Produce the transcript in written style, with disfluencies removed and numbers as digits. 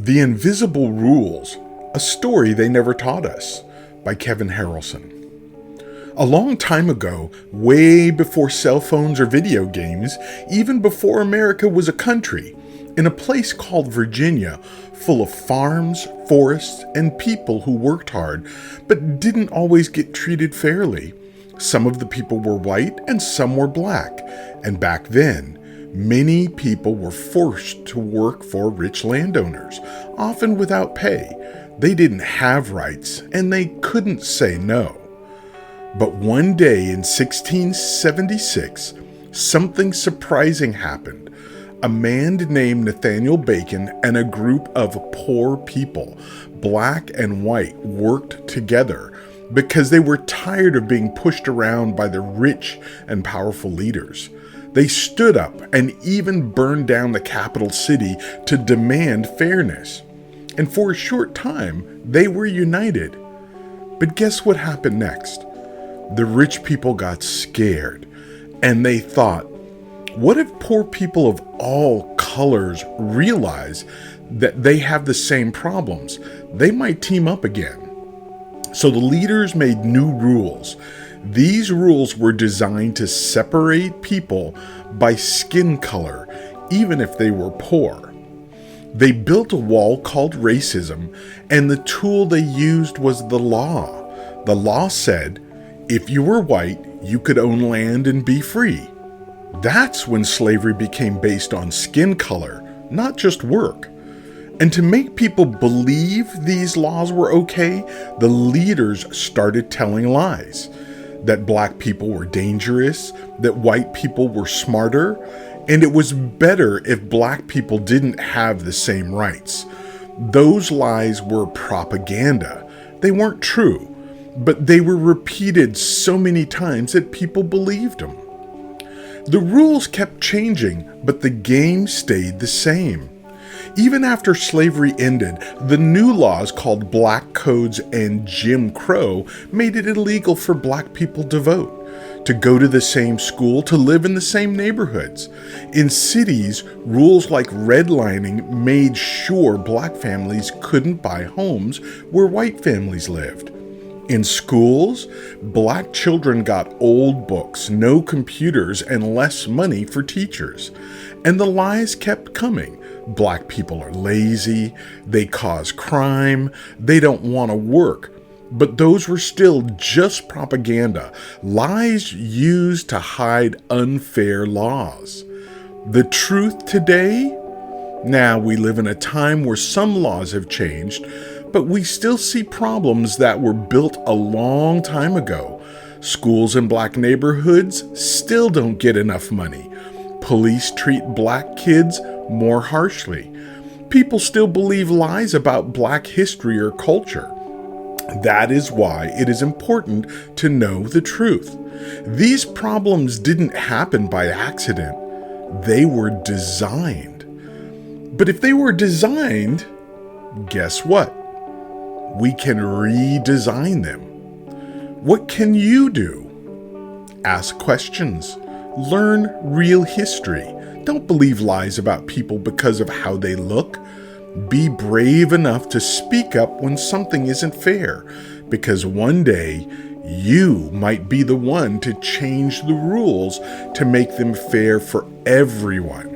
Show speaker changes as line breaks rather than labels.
The Invisible Rules, A Story They Never Taught Us, by Kevin Harrelson. A long time ago, way before cell phones or video games, even before America was a country, in a place called Virginia, full of farms, forests, and people who worked hard, but didn't always get treated fairly. Some of the people were white and some were black, and back then, many people were forced to work for rich landowners, often without pay. They didn't have rights, and they couldn't say no. But one day in 1676, something surprising happened. A man named Nathaniel Bacon and a group of poor people, black and white, worked together because they were tired of being pushed around by the rich and powerful leaders. They stood up and even burned down the capital city to demand fairness. And for a short time, they were united. But guess what happened next? The rich people got scared, and they thought, what if poor people of all colors realize that they have the same problems? They might team up again. So the leaders made new rules. These rules were designed to separate people by skin color, even if they were poor. They built a wall called racism, and the tool they used was the law. The law said, if you were white, you could own land and be free. That's when slavery became based on skin color, not just work. And to make people believe these laws were okay, the leaders started telling lies. That black people were dangerous, that white people were smarter, and it was better if black people didn't have the same rights. Those lies were propaganda. They weren't true, but they were repeated so many times that people believed them. The rules kept changing, but the game stayed the same. Even after slavery ended, the new laws called Black Codes and Jim Crow made it illegal for black people to vote, to go to the same school, to live in the same neighborhoods. In cities, rules like redlining made sure black families couldn't buy homes where white families lived. In schools, black children got old books, no computers, and less money for teachers. And the lies kept coming. Black people are lazy, they cause crime, they don't want to work. But those were still just propaganda, lies used to hide unfair laws. The truth today? Now we live in a time where some laws have changed, but we still see problems that were built a long time ago. Schools in black neighborhoods still don't get enough money. Police treat black kids more harshly. People still believe lies about black history or culture. That is why it is important to know the truth. These problems didn't happen by accident. They were designed. But if they were designed, guess what? We can redesign them. What can you do? Ask questions. Learn real history. Don't believe lies about people because of how they look. Be brave enough to speak up when something isn't fair, because one day you might be the one to change the rules to make them fair for everyone.